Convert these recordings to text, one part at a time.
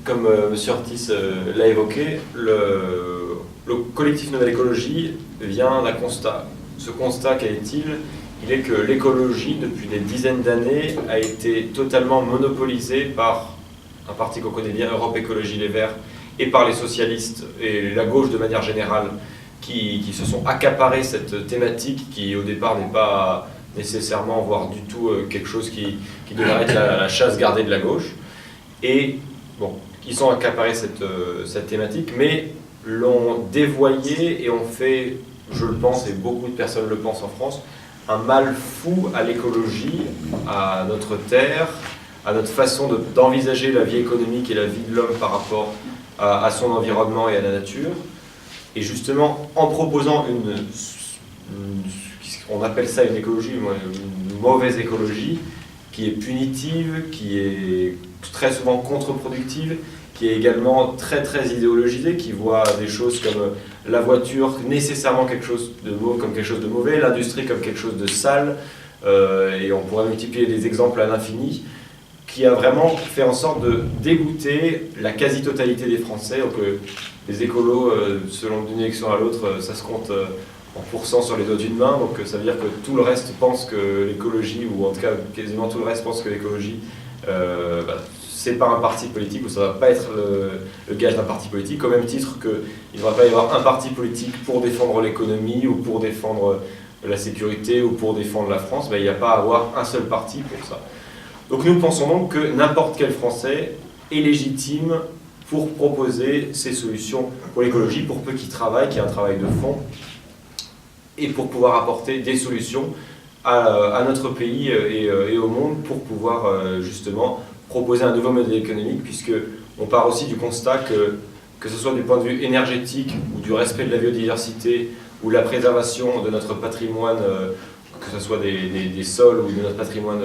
comme M. Ortiz l'a évoqué, le collectif Nouvelle Écologie vient d'un constat. Ce constat, quel est-il? Il est que l'écologie, depuis des dizaines d'années, a été totalement monopolisée par un parti qu'on connaît bien, Europe Écologie Les Verts, et par les socialistes et la gauche de manière générale, qui se sont accaparés cette thématique qui, au départ, n'est pas nécessairement, voire du tout, quelque chose qui devrait être la chasse gardée de la gauche. Et, bon, ils ont accaparé cette thématique, mais l'ont dévoyée et ont fait, je le pense, et beaucoup de personnes le pensent en France, un mal fou à l'écologie, à notre terre, à notre façon d'envisager la vie économique et la vie de l'homme par rapport à son environnement et à la nature. Et justement, en proposant on appelle ça une écologie, une mauvaise écologie, qui est punitive, qui est très souvent contre-productive, qui est également très idéologisée, qui voit des choses comme la voiture nécessairement quelque chose comme quelque chose de mauvais, l'industrie comme quelque chose de sale, et on pourrait multiplier des exemples à l'infini, qui a vraiment fait en sorte de dégoûter la quasi-totalité des Français. Donc les écolos, selon d'une élection à l'autre, ça se compte en pourcent sur les doigts d'une main, donc ça veut dire que tout le reste pense que l'écologie, ou en tout cas quasiment tout le reste pense que l'écologie, c'est pas un parti politique, ou ça ne va pas être le gage d'un parti politique, au même titre qu'il ne devrait pas y avoir un parti politique pour défendre l'économie, ou pour défendre la sécurité, ou pour défendre la France. Il n'y a pas à avoir un seul parti pour ça. Donc nous pensons donc que n'importe quel Français est légitime pour proposer ces solutions pour l'écologie, pour peu qu'il travaille, qu'il y ait un travail de fond, et pour pouvoir apporter des solutions à notre pays et au monde pour pouvoir justement proposer un nouveau modèle économique, puisqu'on part aussi du constat que ce soit du point de vue énergétique ou du respect de la biodiversité ou la préservation de notre patrimoine, que ce soit des sols ou de notre patrimoine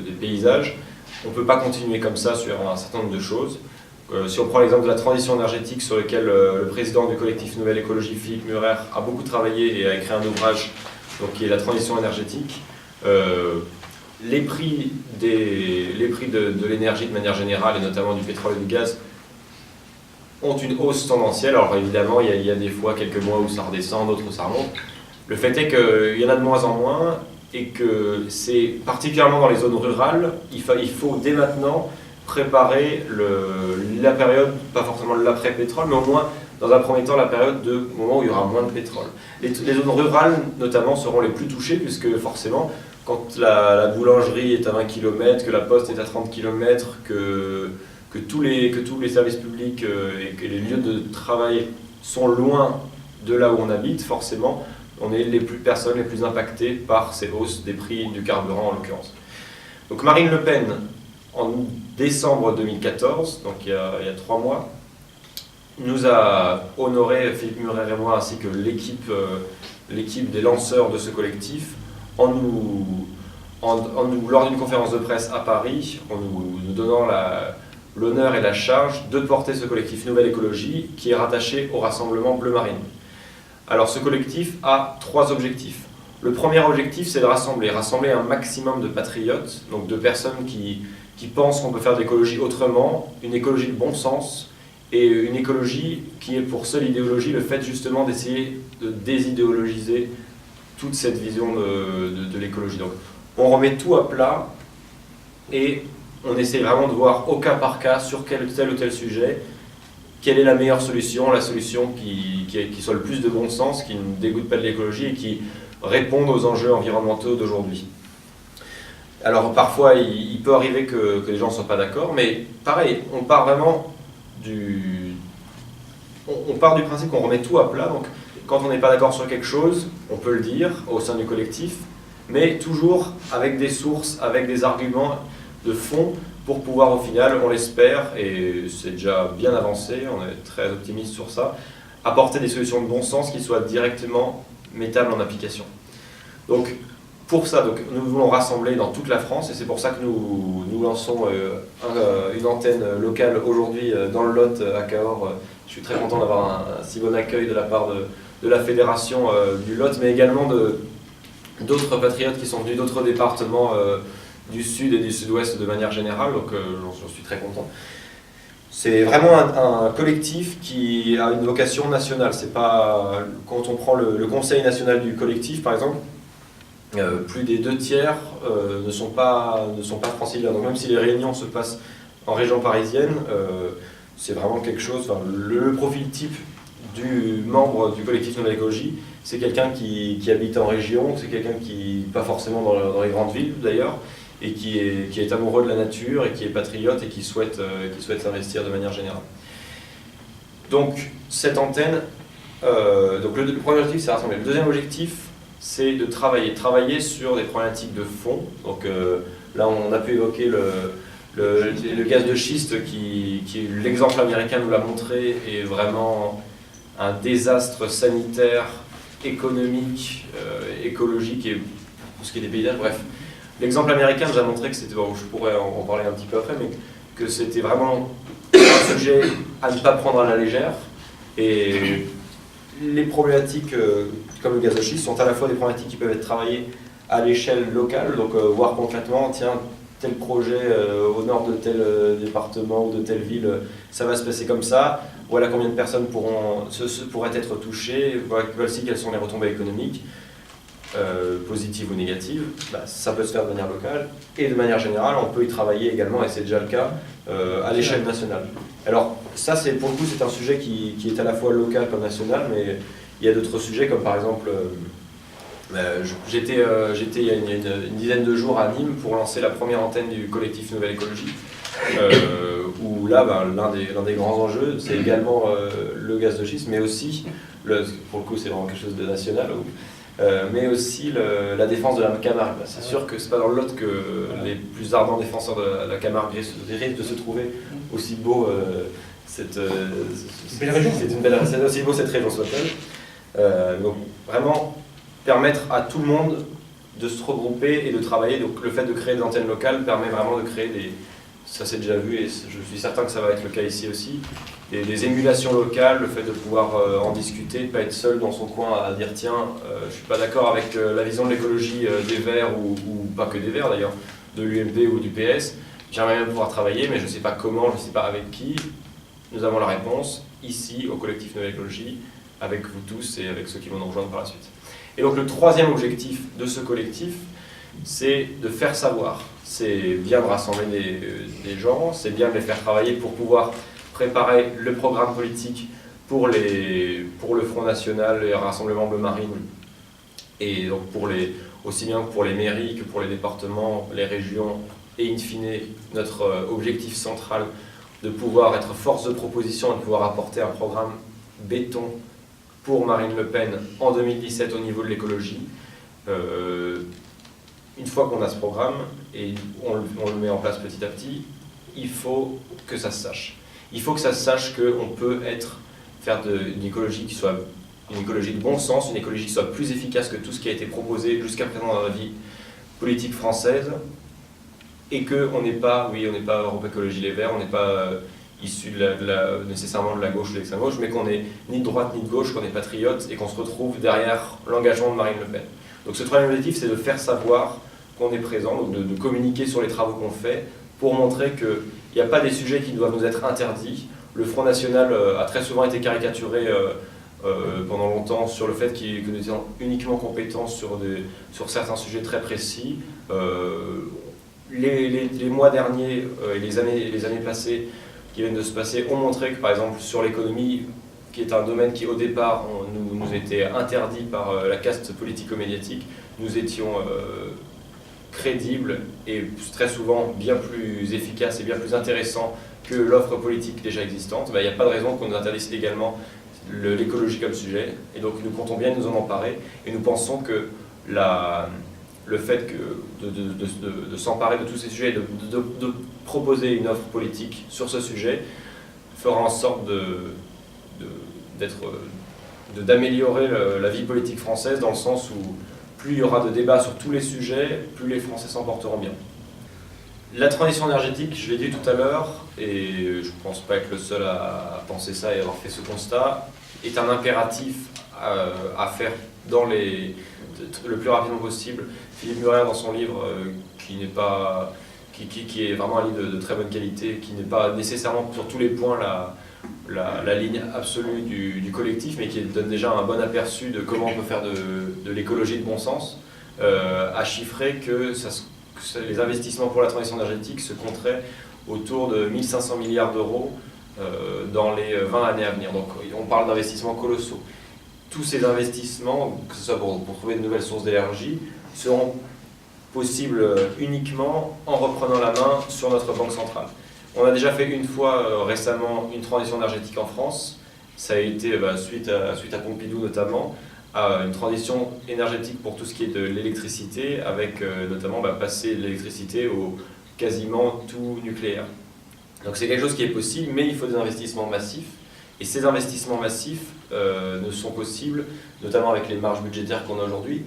des paysages, on ne peut pas continuer comme ça sur un certain nombre de choses. Si on prend l'exemple de la transition énergétique sur lequel le président du collectif Nouvelle Écologie, Philippe Murer, a beaucoup travaillé et a écrit un ouvrage qui est la transition énergétique, les prix de l'énergie de manière générale, et notamment du pétrole et du gaz, ont une hausse tendancielle. Alors évidemment, il y a des fois quelques mois où ça redescend, d'autres où ça remonte. Le fait est qu'il y en a de moins en moins, et que c'est particulièrement dans les zones rurales, il faut dès maintenant préparer la période, pas forcément l'après-pétrole, mais au moins, dans un premier temps, la période de moment où il y aura moins de pétrole. Les zones rurales, notamment, seront les plus touchées, puisque forcément, quand la boulangerie est à 20 km, que la poste est à 30 km, que tous les services publics et que les lieux de travail sont loin de là où on habite, forcément, on est les personnes les plus impactées par ces hausses des prix du carburant, en l'occurrence. Donc Marine Le Pen, en décembre 2014, donc il y a 3 mois, nous a honoré, Philippe Murer et moi, ainsi que l'équipe des lanceurs de ce collectif, lors d'une conférence de presse à Paris, en nous donnant l'honneur et la charge de porter ce collectif Nouvelle Écologie, qui est rattaché au Rassemblement Bleu Marine. Alors ce collectif a 3 objectifs. Le premier objectif, c'est de rassembler un maximum de patriotes, donc de personnes qui pensent qu'on peut faire de l'écologie autrement, une écologie de bon sens, et une écologie qui est pour seule idéologie le fait justement d'essayer de désidéologiser toute cette vision de l'écologie. Donc on remet tout à plat et on essaie vraiment de voir au cas par cas sur tel ou tel sujet quelle est la meilleure solution, la solution qui soit le plus de bon sens, qui ne dégoûte pas de l'écologie et qui réponde aux enjeux environnementaux d'aujourd'hui. Alors parfois il peut arriver que les gens ne soient pas d'accord, mais pareil, on part du principe qu'on remet tout à plat. Donc quand on n'est pas d'accord sur quelque chose, on peut le dire au sein du collectif, mais toujours avec des sources, avec des arguments de fond, pour pouvoir au final, on l'espère, et c'est déjà bien avancé, on est très optimiste sur ça, apporter des solutions de bon sens qui soient directement mettables en application. Donc pour ça, nous voulons rassembler dans toute la France, et c'est pour ça que nous lançons une antenne locale aujourd'hui dans le Lot, à Cahors. Je suis très content d'avoir un si bon accueil de la part de la fédération du Lot, mais également d'autres patriotes qui sont venus d'autres départements du sud et du sud-ouest de manière générale, donc j'en suis très content. C'est vraiment un collectif qui a une vocation nationale. C'est pas, quand on prend le Conseil national du collectif, par exemple, plus des 2/3 ne sont pas franciliens. Donc même si les réunions se passent en région parisienne, c'est vraiment quelque chose, enfin, le profil type du membre du collectif Nouvelle Écologie, c'est quelqu'un qui habite en région, c'est quelqu'un qui, pas forcément dans les grandes villes d'ailleurs, et qui est amoureux de la nature et qui est patriote et qui souhaite s'investir de manière générale. Donc cette antenne, donc le premier objectif c'est rassembler. Le deuxième objectif c'est de travailler sur des problématiques de fond. Donc là on a pu évoquer le gaz de schiste qui l'exemple américain nous l'a montré, est vraiment un désastre sanitaire, économique, écologique et pour ce qui est des paysages, bref. L'exemple américain nous a montré que c'était, bon, je pourrais en parler un petit peu après, mais que c'était vraiment un sujet à ne pas prendre à la légère. Et les problématiques comme le gaz de schiste sont à la fois des problématiques qui peuvent être travaillées à l'échelle locale, donc voir concrètement, tiens, tel projet au nord de tel département ou de telle ville, ça va se passer comme ça, voilà combien de personnes pourraient être touchées, voici quelles sont les retombées économiques. Positives ou négatives, ça peut se faire de manière locale et de manière générale on peut y travailler également, et c'est déjà le cas, à l'échelle nationale. Alors ça c'est pour le coup c'est un sujet qui est à la fois local comme national, mais il y a d'autres sujets comme par exemple j'étais il y a une dizaine de jours à Nîmes pour lancer la première antenne du collectif Nouvelle Écologie, où là l'un des grands enjeux c'est également le gaz de schiste, mais aussi, pour le coup c'est vraiment quelque chose de national, mais aussi la défense de la Camargue. C'est sûr que c'est pas dans le Lot que les plus ardents défenseurs de la Camargue risquent de se trouver aussi beau. C'est une belle région. C'est aussi beau cette région soit-elle. Donc vraiment permettre à tout le monde de se regrouper et de travailler. Donc le fait de créer des antennes locales permet vraiment de créer ça c'est déjà vu et je suis certain que ça va être le cas ici aussi, des émulations locales, le fait de pouvoir en discuter, de ne pas être seul dans son coin à dire tiens, je ne suis pas d'accord avec la vision de l'écologie des Verts, ou pas que des Verts d'ailleurs, de l'UMP ou du PS, j'aimerais bien pouvoir travailler mais je ne sais pas comment, je ne sais pas avec qui. Nous avons la réponse ici au collectif Nouvelle Écologie, avec vous tous et avec ceux qui vont nous rejoindre par la suite. Et donc le troisième objectif de ce collectif, c'est de faire savoir. C'est bien de rassembler des gens, c'est bien de les faire travailler pour pouvoir préparer le programme politique pour le Front National, les Rassemblements Bleu Marine, et donc aussi bien pour les mairies que pour les départements, les régions, et in fine, notre objectif central de pouvoir être force de proposition et de pouvoir apporter un programme béton pour Marine Le Pen en 2017 au niveau de l'écologie. Une fois qu'on a ce programme, et on le met en place petit à petit, il faut que ça se sache. Il faut que ça se sache qu'on peut faire une écologie qui soit une écologie de bon sens, une écologie qui soit plus efficace que tout ce qui a été proposé jusqu'à présent dans la vie politique française, et qu'on n'est pas, oui, on n'est pas Europe Écologie Les Verts, on n'est pas issu nécessairement de la gauche ou de l'extrême gauche, mais qu'on n'est ni de droite ni de gauche, qu'on est patriote et qu'on se retrouve derrière l'engagement de Marine Le Pen. Donc ce troisième objectif, c'est de faire savoir qu'on est présent, donc de communiquer sur les travaux qu'on fait, pour montrer qu'il n'y a pas des sujets qui doivent nous être interdits. Le Front National a très souvent été caricaturé pendant longtemps sur le fait que nous étions uniquement compétents sur certains sujets très précis. Les mois derniers et les années passées qui viennent de se passer ont montré que, par exemple, sur l'économie, qui est un domaine qui, au départ, nous était interdit par la caste politico-médiatique, nous étions crédibles et très souvent bien plus efficaces et bien plus intéressants que l'offre politique déjà existante. Il n'y a pas de raison qu'on nous interdise également l'écologie comme sujet, et donc nous comptons bien nous en emparer, et nous pensons que le fait de s'emparer de tous ces sujets et de proposer une offre politique sur ce sujet fera en sorte d'améliorer la vie politique française, dans le sens où plus il y aura de débats sur tous les sujets, plus les Français s'en porteront bien. La transition énergétique, je l'ai dit tout à l'heure, et je ne pense pas être le seul à penser ça et avoir fait ce constat, est un impératif à faire le plus rapidement possible. Philippe Murer, dans son livre, qui n'est pas qui est vraiment un livre de très bonne qualité, qui n'est pas nécessairement sur tous les points la ligne absolue du collectif, mais qui donne déjà un bon aperçu de comment on peut faire de l'écologie de bon sens, à chiffrer que les investissements pour la transition énergétique se compteraient autour de 1500 milliards d'euros dans les 20 années à venir. Donc on parle d'investissements colossaux. Tous ces investissements, que ce soit pour trouver de nouvelles sources d'énergie, seront possibles uniquement en reprenant la main sur notre banque centrale. On a déjà fait une fois récemment une transition énergétique en France. Ça a été suite à Pompidou notamment, une transition énergétique pour tout ce qui est de l'électricité, avec notamment passer de l'électricité au quasiment tout nucléaire. Donc c'est quelque chose qui est possible, mais il faut des investissements massifs. Et ces investissements massifs ne sont possibles, notamment avec les marges budgétaires qu'on a aujourd'hui,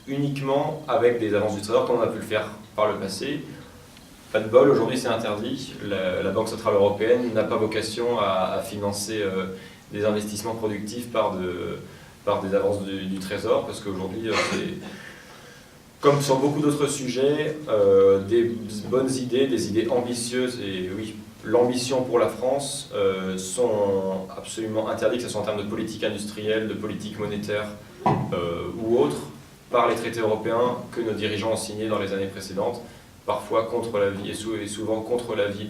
uniquement avec des avances du Trésor, comme on a pu le faire par le passé. Pas de bol, aujourd'hui c'est interdit. La Banque Centrale Européenne n'a pas vocation à financer des investissements productifs par des avances du Trésor, parce qu'aujourd'hui, comme sur beaucoup d'autres sujets, des bonnes idées, des idées ambitieuses, et oui, l'ambition pour la France sont absolument interdites, que ce soit en termes de politique industrielle, de politique monétaire ou autre, par les traités européens que nos dirigeants ont signés dans les années précédentes, parfois contre l'avis, et souvent contre l'avis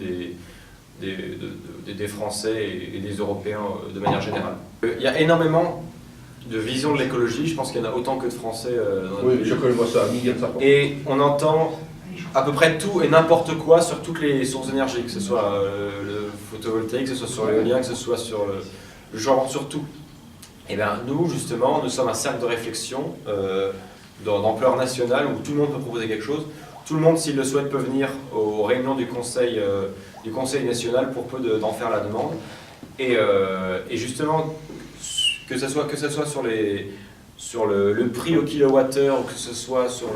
des Français et des Européens de manière générale. Il y a énormément de vision de l'écologie, je pense qu'il y en a autant que de Français dans notre pays. Oui, je connais ça, milliers de ça. Et on entend à peu près tout et n'importe quoi sur toutes les sources d'énergie, que ce soit le photovoltaïque, que ce soit sur l'éolien, que ce soit sur le genre, sur tout. Et bien nous, justement, nous sommes un cercle de réflexion d'ampleur nationale où tout le monde peut proposer quelque chose. Tout le monde, s'il le souhaite, peut venir aux réunions du Conseil national pour peu d'en faire la demande. Et justement, que ce soit sur le prix au kilowattheure, ou que ce soit sur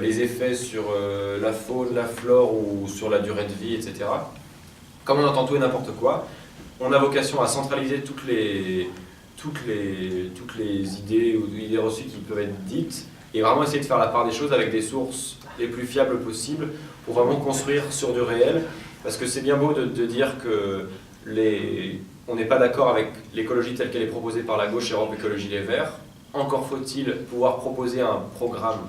les effets sur la faune, la flore ou sur la durée de vie, etc. Comme on entend tout et n'importe quoi, on a vocation à centraliser toutes les idées ou idées reçues qui peuvent être dites et vraiment essayer de faire la part des choses avec des sources les plus fiables possibles pour vraiment construire sur du réel. Parce que c'est bien beau de dire que on n'est pas d'accord avec l'écologie telle qu'elle est proposée par la gauche et Europe Écologie Les Verts. Encore faut-il pouvoir proposer un programme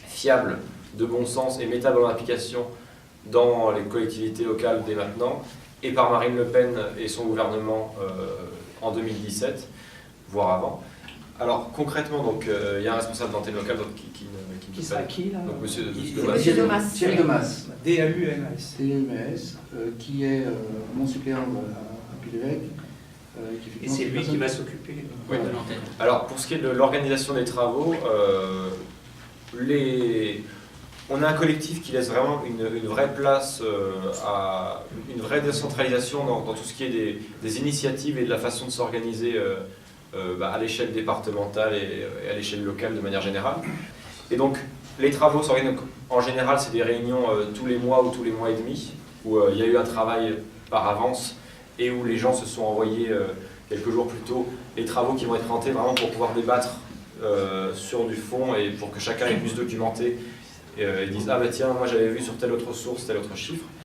fiable, de bon sens et mettable en application dans les collectivités locales dès maintenant, et par Marine Le Pen et son gouvernement en 2017, voire avant. Alors concrètement, il y a un responsable d'antenne locale qui sera qui là? Donc Monsieur Demas. Thierry Demas. DAUMS. DAUMS, qui est mon suppléant à Puy-l'Évêque. Et c'est lui qui va s'occuper de l'antenne. Alors pour ce qui est de l'organisation des travaux, on a un collectif qui laisse vraiment une vraie place à une vraie décentralisation dans tout ce qui est des initiatives et de la façon de s'organiser à l'échelle départementale et à l'échelle locale de manière générale. Et donc les travaux s'organisent en général, c'est des réunions tous les mois ou tous les mois et demi, où il y a eu un travail par avance et où les gens se sont envoyés quelques jours plus tôt les travaux qui vont être présentés vraiment pour pouvoir débattre sur du fond et pour que chacun ait pu se documenter et dise « Ah bah tiens, moi j'avais vu sur telle autre source, tel autre chiffre ».